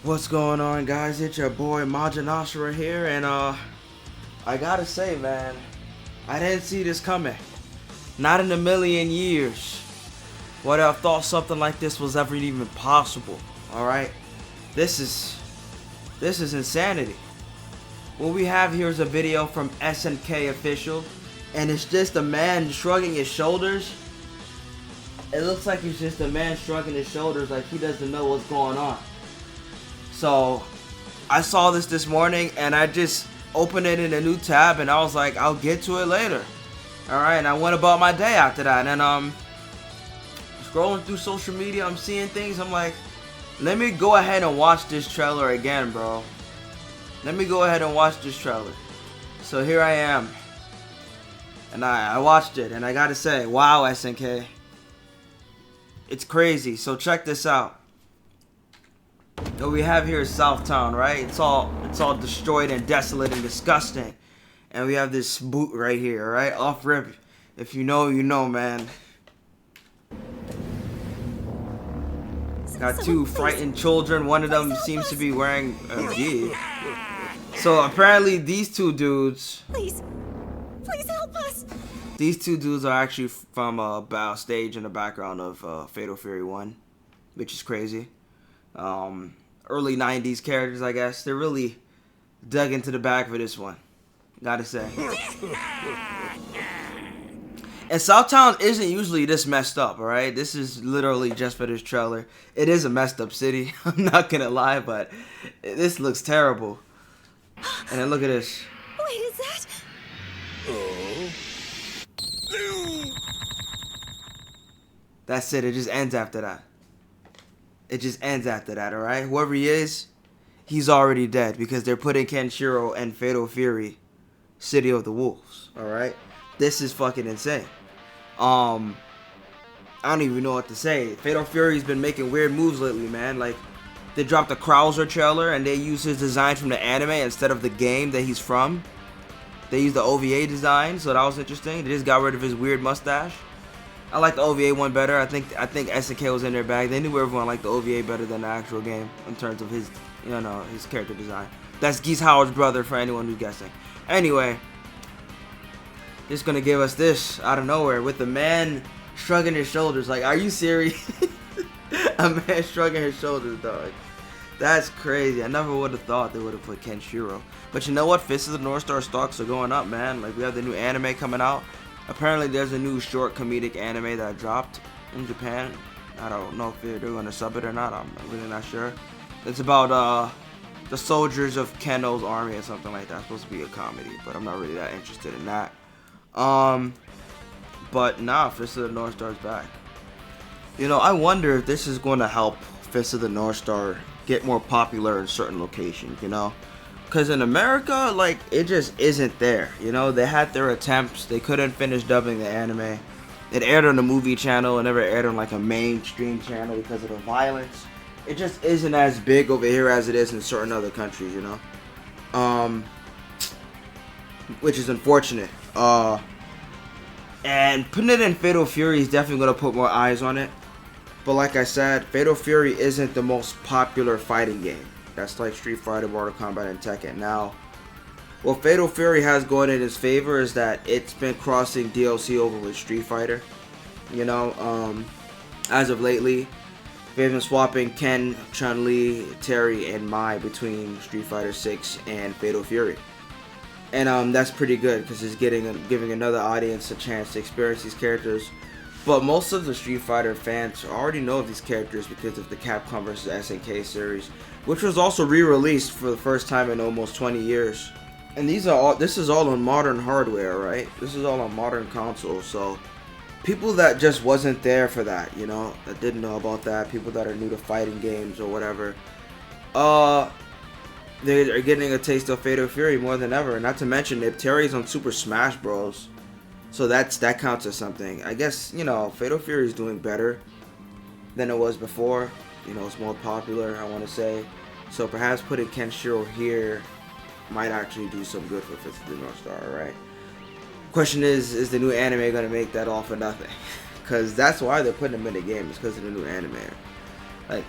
What's going on, guys? It's your boy Majanashra here, and I gotta say, man, I didn't see this coming. Not in a million years would I have thought something like this was ever even possible. All right, this is insanity. What we have here is a video from SNK official, and it's just a man shrugging his shoulders. It looks like it's just a man shrugging his shoulders, like he doesn't know what's going on. So I saw this morning and I just opened it in a new tab and I was like, I'll get to it later. Alright, and I went about my day after that. And scrolling through social media, I'm seeing things. I'm like, let me go ahead and watch this trailer again, bro. Let me go ahead and watch this trailer. So here I am. And I watched it and I gotta say, wow, SNK. It's crazy. So check this out. What we have here is Southtown, right? It's all destroyed and desolate and disgusting. And we have this boot right here, right? Off rip. If you know, you know, man. Got two frightened children. One of them seems to be wearing a gi. So apparently these two dudes. Please help us. These two dudes are actually from a battle stage in the background of Fatal Fury 1, which is crazy. Early 90s characters, I guess. They're really dug into the back for this one, gotta say. And Southtown isn't usually this messed up, alright? This is literally just for this trailer. It is a messed up city, I'm not gonna lie, but this looks terrible. And then look at this. Wait, is that? That's it, it just ends after that. It just ends after that, alright? Whoever he is, he's already dead because they're putting Kenshiro and Fatal Fury City of the Wolves, alright? This is fucking insane. I don't even know what to say. Fatal Fury's been making weird moves lately, man. Like, they dropped a Krauser trailer and they used his design from the anime instead of the game that he's from. They used the OVA design, so that was interesting. They just got rid of his weird mustache. I like the OVA one better. I think SNK was in their bag. They knew everyone liked the OVA better than the actual game in terms of his, his character design. That's Geese Howard's brother for anyone who's guessing. Anyway, just gonna give us this out of nowhere with the man shrugging his shoulders. Like, are you serious? A man shrugging his shoulders, dog. That's crazy. I never would have thought they would have put Kenshiro. But you know what? Fist of the North Star stocks are going up, man. Like, we have the new anime coming out. Apparently, there's a new short comedic anime that dropped in Japan. I don't know if they're going to sub it or not. I'm really not sure. It's about the soldiers of Keno's army or something like that. It's supposed to be a comedy, but I'm not really that interested in that. But nah, Fist of the North Star's back. You know, I wonder if this is going to help Fist of the North Star get more popular in certain locations, you know? Because in America, like, it just isn't there, you know? They had their attempts. They couldn't finish dubbing the anime. It aired on the movie channel. It never aired on, like, a mainstream channel because of the violence. It just isn't as big over here as it is in certain other countries, you know? Which is unfortunate. And putting it in Fatal Fury is definitely going to put more eyes on it. But like I said, Fatal Fury isn't the most popular fighting game. That's like Street Fighter, Mortal Kombat, and Tekken. Now, what Fatal Fury has going in its favor is that it's been crossing DLC over with Street Fighter. You know, as of lately, they've been swapping Ken, Chun-Li, Terry, and Mai between Street Fighter 6 and Fatal Fury. And that's pretty good because it's giving another audience a chance to experience these characters. But most of the Street Fighter fans already know of these characters because of the Capcom vs. SNK series, which was also re-released for the first time in almost 20 years. And this is all on modern hardware, right? This is all on modern consoles, so people that just wasn't there for that, you know, that didn't know about that, people that are new to fighting games or whatever, they're getting a taste of Fatal Fury more than ever. Not to mention, if Terry's on Super Smash Bros., so that counts as something. I guess, you know, Fatal Fury is doing better than it was before. You know, it's more popular, I want to say. So perhaps putting Kenshiro here might actually do some good for Fist of the North Star, right? Question is the new anime going to make that all for nothing? Because that's why they're putting him in the game. It's because of the new anime. Like,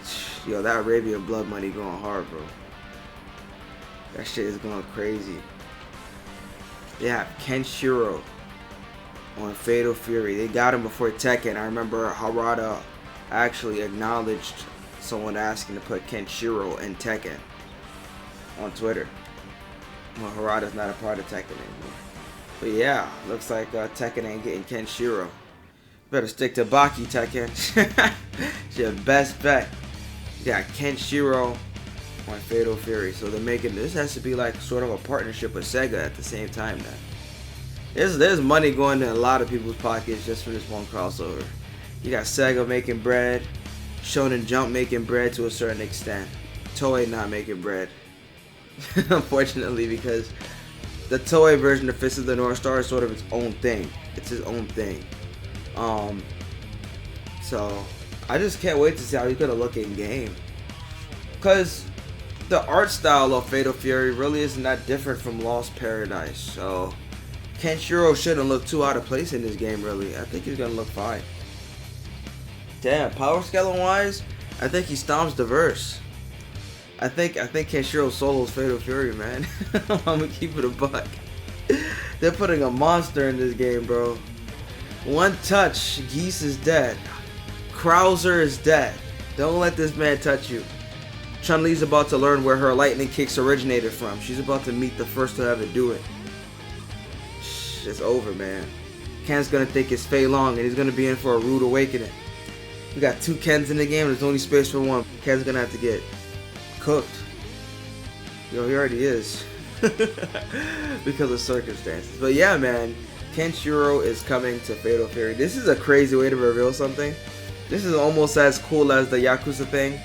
yo, that Arabian blood money going hard, bro. That shit is going crazy. Yeah, Kenshiro on Fatal Fury. They got him before Tekken. I remember Harada actually acknowledged someone asking to put Kenshiro in Tekken on Twitter. Well, Harada's not a part of Tekken anymore. But yeah, looks like Tekken ain't getting Kenshiro. Better stick to Baki, Tekken. It's your best bet. You got Kenshiro on Fatal Fury. So they're making this has to be like sort of a partnership with Sega at the same time now. There's money going in a lot of people's pockets just for this one crossover. You got Sega making bread, Shonen Jump making bread to a certain extent, Toei not making bread. Unfortunately, because the Toei version of Fist of the North Star is sort of its own thing. It's his own thing. So I just can't wait to see how he's gonna look in game. Cause the art style of Fatal Fury really isn't that different from Lost Paradise. So Kenshiro shouldn't look too out of place in this game, really. I think he's gonna look fine. Damn, power scaling wise, I think he stomps diverse. I think Kenshiro solos Fatal Fury, man. I'm gonna keep it a buck. They're putting a monster in this game, bro. One touch, Geese is dead. Krauser is dead. Don't let this man touch you. Chun-Li's about to learn where her lightning kicks originated from. She's about to meet the first to ever do it. It's over, man. Ken's gonna think it's Fei Long, and he's gonna be in for a rude awakening. We got two Kens in the game. There's only space for one. Ken's gonna have to get cooked. Yo, he already is. Because of circumstances. But yeah, man. Kenshiro is coming to Fatal Fury. This is a crazy way to reveal something. This is almost as cool as the Yakuza thing.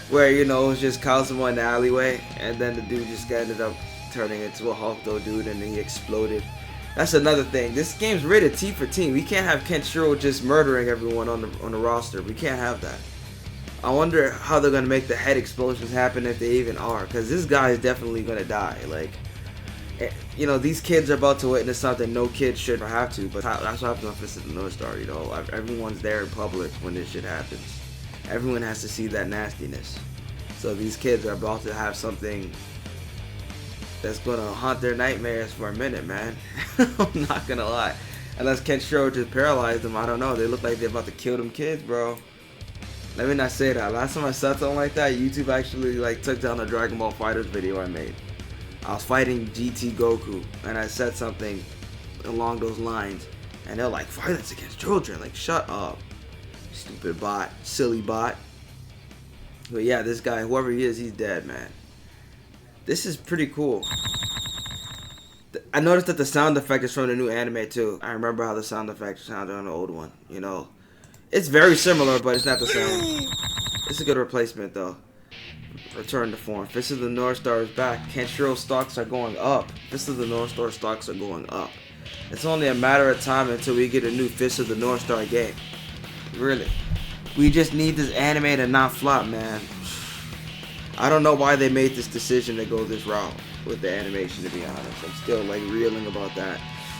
Where, you know, it was just Kazuma in the alleyway. And then the dude just ended up turning into a Hulk-Do dude. And then he exploded. That's another thing. This game's rated T for teen. We can't have Kenshiro just murdering everyone on the roster. We can't have that. I wonder how they're gonna make the head explosions happen, if they even are, because this guy is definitely gonna die. Like, you know, these kids are about to witness something no kid should have to. But that's what happens on Fist of the North Star. You know, everyone's there in public when this shit happens. Everyone has to see that nastiness. So these kids are about to have something that's gonna haunt their nightmares for a minute, man. I'm not gonna lie. Unless Kenshiro just paralyzed them, I don't know. They look like they're about to kill them kids, bro. Let me not say that. Last time I saw something like that, YouTube actually like took down the Dragon Ball FighterZ video I made. I was fighting GT Goku, and I said something along those lines, and they're like, violence against children. Like, shut up, stupid bot, silly bot. But yeah, this guy, whoever he is, he's dead, man. This is pretty cool. I noticed that the sound effect is from the new anime too. I remember how the sound effect sounded on the old one. You know, it's very similar, but it's not the same. It's a good replacement though. Return to form. Fist of the North Star is back. Kenshiro stocks are going up. Fist of the North Star stocks are going up. It's only a matter of time until we get a new Fist of the North Star game. Really. We just need this anime to not flop, man. I don't know why they made this decision to go this route with the animation, to be honest. I'm still like reeling about that.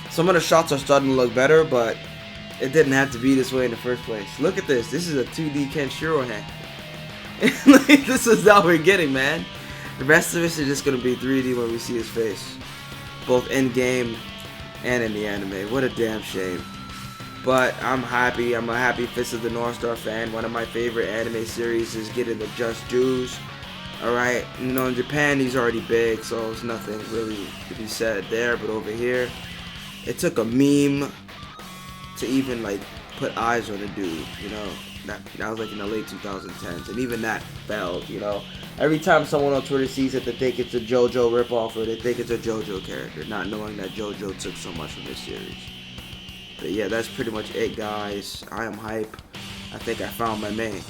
Some of the shots are starting to look better, but it didn't have to be this way in the first place. Look at this. This is a 2D Kenshiro hand. This is all we're getting, man. The rest of it is just going to be 3D when we see his face. Both in-game and in the anime. What a damn shame. But I'm happy. I'm a happy Fist of the North Star fan. One of my favorite anime series is getting the just dues. Alright, you know, in Japan he's already big, so there's nothing really to be said there. But over here, it took a meme to even like put eyes on the dude, you know. That was like in the late 2010s, and even that failed, you know. Every time someone on Twitter sees it, they think it's a JoJo ripoff, or they think it's a JoJo character, not knowing that JoJo took so much from this series. But yeah, that's pretty much it, guys. I am hype. I think I found my main.